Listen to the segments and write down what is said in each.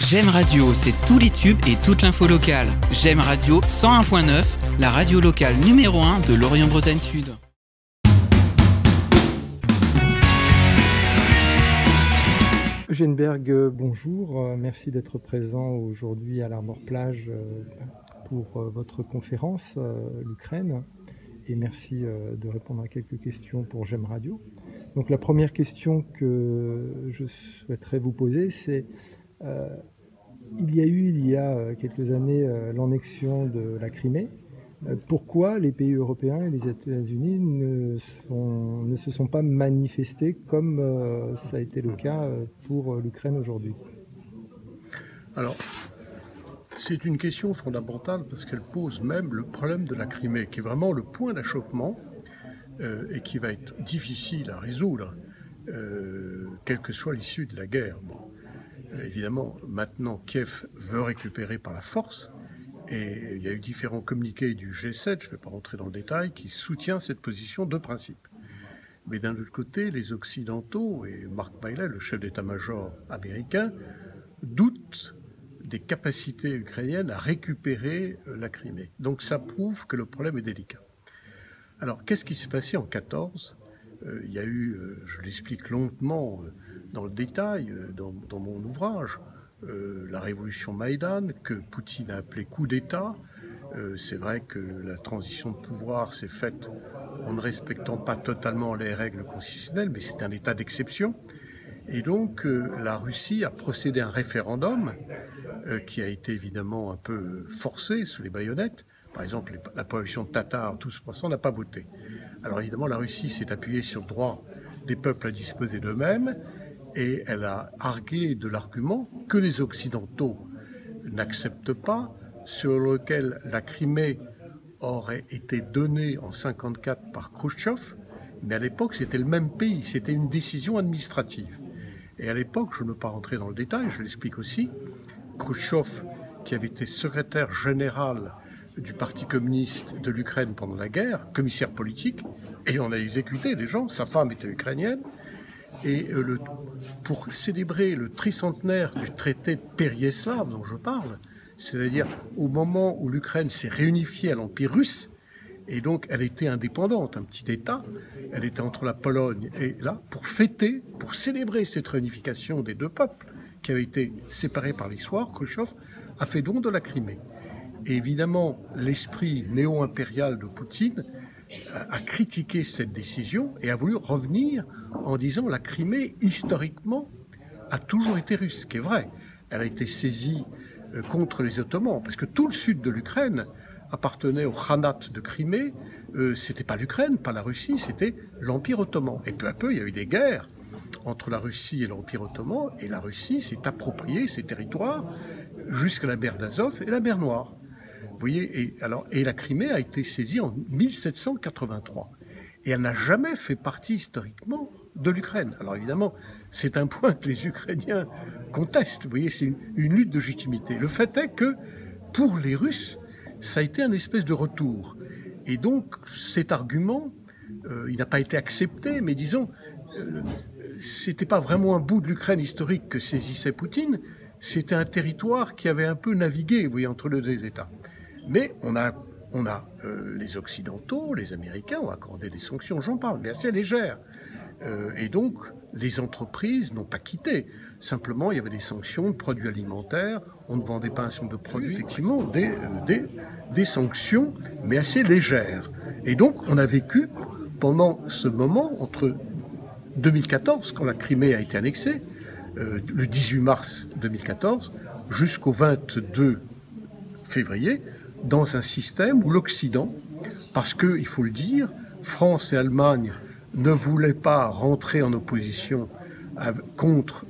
J'aime Radio, c'est tous les tubes et toute l'info locale. J'aime Radio 101.9, la radio locale numéro 1 de Lorient-Bretagne Sud. Eugène Berg, bonjour. Merci d'être présent aujourd'hui à l'Armor-Plage pour votre conférence, l'Ukraine. Et merci de répondre à quelques questions pour J'aime Radio. Donc la première question que je souhaiterais vous poser, c'est il y a quelques années l'annexion de la Crimée. Pourquoi les pays européens et les États-Unis ne se sont pas manifestés comme ça a été le cas pour l'Ukraine aujourd'hui? Alors, c'est une question fondamentale parce qu'elle pose même le problème de la Crimée, qui est vraiment le point d'achoppement et qui va être difficile à résoudre, quelle que soit l'issue de la guerre. Bon. Évidemment, maintenant, Kiev veut récupérer par la force, et il y a eu différents communiqués du G7, je ne vais pas rentrer dans le détail, qui soutient cette position de principe. Mais d'un autre côté, les Occidentaux, et Mark Milley, le chef d'état-major américain, doutent des capacités ukrainiennes à récupérer la Crimée. Donc ça prouve que le problème est délicat. Alors, qu'est-ce qui s'est passé en 2014 ? Il y a eu, je l'explique longuement dans le détail, dans mon ouvrage, la révolution Maïdan, que Poutine a appelé coup d'État. C'est vrai que la transition de pouvoir s'est faite en ne respectant pas totalement les règles constitutionnelles, mais c'est un état d'exception. Et donc la Russie a procédé à un référendum qui a été évidemment un peu forcé sous les baïonnettes. Par exemple, la population tatare, tout ce % n'a pas voté. Alors évidemment, la Russie s'est appuyée sur le droit des peuples à disposer d'eux-mêmes et elle a argué de l'argument que les Occidentaux n'acceptent pas, sur lequel la Crimée aurait été donnée en 1954 par Khrouchtchev, mais à l'époque c'était le même pays, c'était une décision administrative. Et à l'époque, je ne veux pas rentrer dans le détail, je l'explique aussi, Khrouchtchev, qui avait été secrétaire général du Parti communiste de l'Ukraine pendant la guerre, commissaire politique, et on a exécuté des gens, sa femme était ukrainienne, et pour célébrer le tricentenaire du traité de Péreyaslav dont je parle, c'est-à-dire au moment où l'Ukraine s'est réunifiée à l'Empire russe, et donc elle était indépendante, un petit État, elle était entre la Pologne et là, pour fêter, pour célébrer cette réunification des deux peuples qui avaient été séparés par l'histoire, Khrouchtchev a fait don de la Crimée. Et évidemment, l'esprit néo-impérial de Poutine a critiqué cette décision et a voulu revenir en disant la Crimée, historiquement, a toujours été russe, ce qui est vrai. Elle a été saisie contre les Ottomans, parce que tout le sud de l'Ukraine appartenait au Khanat de Crimée. C'était pas l'Ukraine, pas la Russie, c'était l'Empire ottoman. Et peu à peu, il y a eu des guerres entre la Russie et l'Empire ottoman, et la Russie s'est appropriée ces territoires jusqu'à la mer d'Azov et la mer Noire. Vous voyez, et la Crimée a été saisie en 1783. Et elle n'a jamais fait partie historiquement de l'Ukraine. Alors évidemment, c'est un point que les Ukrainiens contestent. Vous voyez, c'est une lutte de légitimité. Le fait est que, pour les Russes, ça a été un espèce de retour. Et donc, cet argument, il n'a pas été accepté, mais disons, c'était pas vraiment un bout de l'Ukraine historique que saisissait Poutine, c'était un territoire qui avait un peu navigué, vous voyez, entre les deux États. Mais on a les Occidentaux, les Américains ont accordé des sanctions, j'en parle, mais assez légères. Et donc, les entreprises n'ont pas quitté. Simplement, il y avait des sanctions de produits alimentaires, on ne vendait pas un certain nombre de produits, effectivement, des sanctions, mais assez légères. Et donc, on a vécu, pendant ce moment, entre 2014, quand la Crimée a été annexée, le 18 mars 2014, jusqu'au 22 février, dans un système où l'Occident, parce que, il faut le dire, France et Allemagne ne voulaient pas rentrer en opposition contre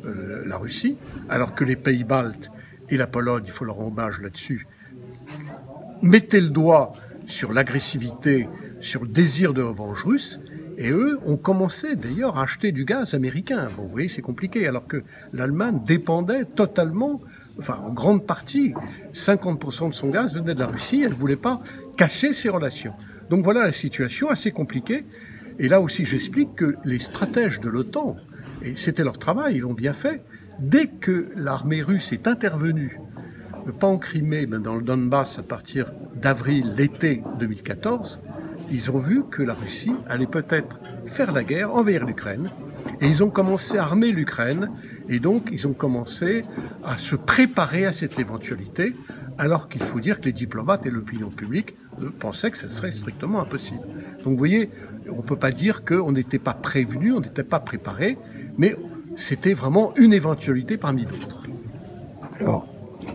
la Russie, alors que les pays baltes et la Pologne, il faut leur rendre hommage là-dessus, mettaient le doigt sur l'agressivité, sur le désir de revanche russe, et eux ont commencé d'ailleurs à acheter du gaz américain. Bon, vous voyez, c'est compliqué, alors que l'Allemagne dépendait totalement, enfin en grande partie, 50% de son gaz venait de la Russie, elle ne voulait pas casser ses relations. Donc voilà la situation assez compliquée. Et là aussi, j'explique que les stratèges de l'OTAN, et c'était leur travail, ils l'ont bien fait, dès que l'armée russe est intervenue, pas en Crimée, mais dans le Donbass à partir d'avril, l'été 2014, ils ont vu que la Russie allait peut-être faire la guerre, envahir l'Ukraine, et ils ont commencé à armer l'Ukraine, et donc ils ont commencé à se préparer à cette éventualité, alors qu'il faut dire que les diplomates et l'opinion publique pensaient que ce serait strictement impossible. Donc vous voyez, on ne peut pas dire qu'on n'était pas prévenu, on n'était pas préparé, mais c'était vraiment une éventualité parmi d'autres. Alors,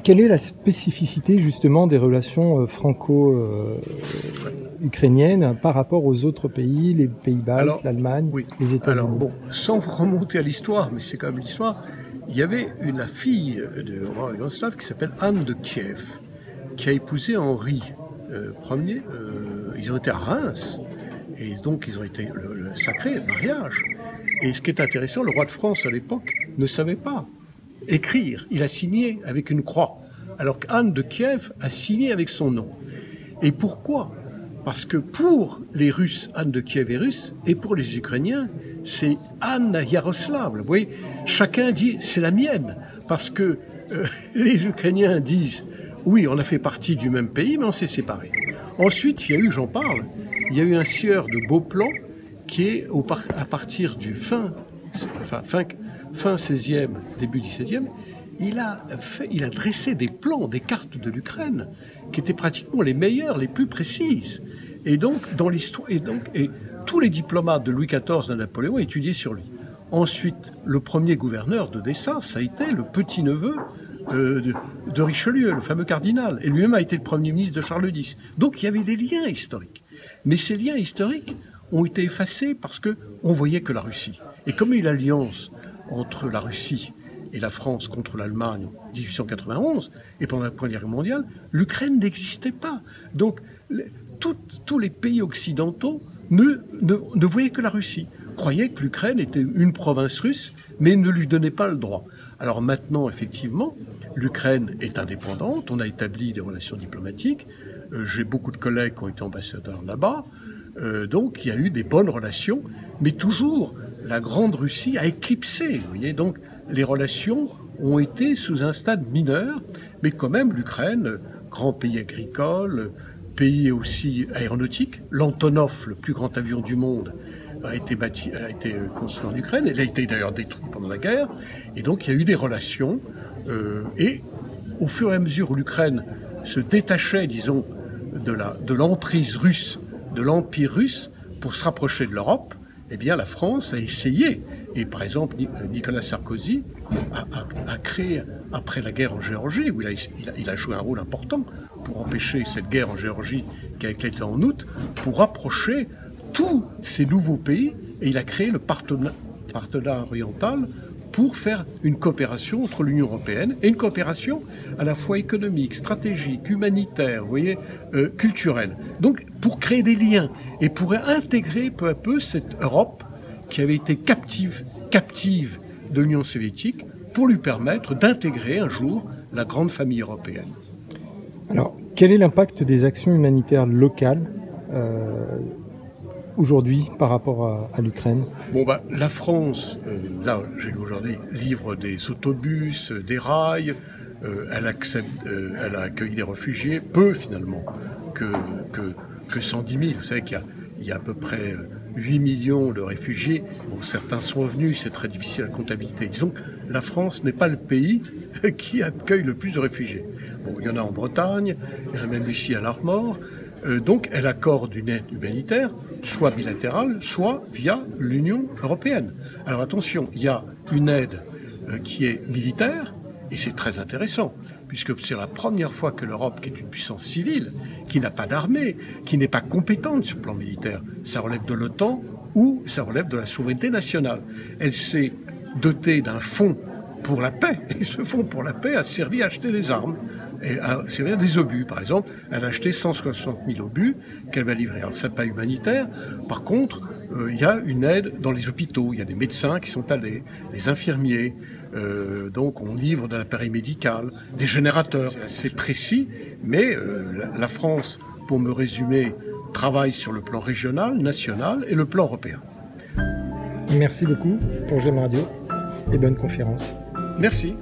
quelle est la spécificité justement des relations franco-ukrainiennes par rapport aux autres pays, les pays baltes, l'Allemagne, oui. les États-Unis? Alors bon, sans remonter à l'histoire, mais c'est quand même l'histoire, il y avait la fille de roi Yougoslave qui s'appelle Anne de Kiev, qui a épousé Henri Ier. Ils ont été à Reims, et donc ils ont été le sacré mariage. Et ce qui est intéressant, le roi de France à l'époque ne savait pas écrire. Il a signé avec une croix, alors qu'Anne de Kiev a signé avec son nom. Et pourquoi? Parce que pour les Russes, Anne de Kiev est russe, et pour les Ukrainiens, c'est Anne Yaroslav. Vous voyez, chacun dit c'est la mienne, parce que les Ukrainiens disent oui, on a fait partie du même pays, mais on s'est séparés. Ensuite, il y a eu, j'en parle, il y a eu un sieur de Beauplan qui est à partir du fin 16e, début 17e, il a dressé des plans, des cartes de l'Ukraine, qui étaient pratiquement les meilleures, les plus précises. Et donc, dans l'histoire, et tous les diplomates de Louis XIV et de Napoléon étudiaient sur lui. Ensuite, le premier gouverneur d'Odessa, ça a été le petit-neveu de Richelieu, le fameux cardinal. Et lui-même a été le premier ministre de Charles X. Donc, il y avait des liens historiques. Mais ces liens historiques ont été effacés parce qu'on voyait que la Russie. Et comme il y a eu l'alliance entre la Russie et la France contre l'Allemagne en 1891, et pendant la Première Guerre mondiale, l'Ukraine n'existait pas. Donc, tous les pays occidentaux ne voyaient que la Russie, croyaient que l'Ukraine était une province russe, mais ne lui donnaient pas le droit. Alors maintenant, effectivement, l'Ukraine est indépendante, on a établi des relations diplomatiques, j'ai beaucoup de collègues qui ont été ambassadeurs là-bas, donc il y a eu des bonnes relations, mais toujours la Grande Russie a éclipsé, vous voyez, donc les relations ont été sous un stade mineur, mais quand même l'Ukraine, grand pays agricole, pays aussi aéronautique, l'Antonov, le plus grand avion du monde, a été construit en Ukraine, il a été d'ailleurs détruit pendant la guerre, et donc il y a eu des relations, et au fur et à mesure où l'Ukraine se détachait, disons, de l'emprise russe, de l'Empire russe, pour se rapprocher de l'Europe, eh bien la France a essayé, et par exemple Nicolas Sarkozy a créé, après la guerre en Géorgie, où il a joué un rôle important pour empêcher cette guerre en Géorgie qui a éclaté en août, pour rapprocher tous ces nouveaux pays, et il a créé le partenariat oriental pour faire une coopération entre l'Union européenne, et une coopération à la fois économique, stratégique, humanitaire, vous voyez, culturelle. Donc pour créer des liens et pour intégrer peu à peu cette Europe qui avait été captive de l'Union soviétique, pour lui permettre d'intégrer un jour la grande famille européenne. Alors, quel est l'impact des actions humanitaires locales aujourd'hui par rapport à l'Ukraine? Bon, la France, là, j'ai lu aujourd'hui, livre des autobus, des rails, elle a accueilli des réfugiés, peu finalement, que 110 000. Vous savez qu'il y a à peu près 8 millions de réfugiés. Bon, certains sont revenus, c'est très difficile à comptabiliser. Disons que la France n'est pas le pays qui accueille le plus de réfugiés. Bon, il y en a en Bretagne, il y en a même ici à l'Armor. Donc elle accorde une aide humanitaire, soit bilatérale, soit via l'Union européenne. Alors attention, il y a une aide qui est militaire, et c'est très intéressant, puisque c'est la première fois que l'Europe, qui est une puissance civile, qui n'a pas d'armée, qui n'est pas compétente sur le plan militaire, ça relève de l'OTAN ou ça relève de la souveraineté nationale. Elle s'est dotée d'un fonds pour la paix, et ce fonds pour la paix a servi à acheter des armes, et à servir des obus. Par exemple, elle a acheté 160 000 obus qu'elle va livrer. Alors, c'est pas humanitaire. Par contre, il y a une aide dans les hôpitaux. Il y a des médecins qui sont allés, des infirmiers. Donc, on livre de l'appareil médical, des générateurs. C'est assez précis, mais la France, pour me résumer, travaille sur le plan régional, national et le plan européen. Merci beaucoup pour GEM Radio et bonne conférence. Merci.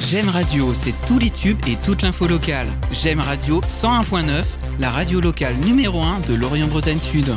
J'aime Radio, c'est tous les tubes et toute l'info locale. J'aime Radio 101.9, la radio locale numéro 1 de Lorient-Bretagne Sud.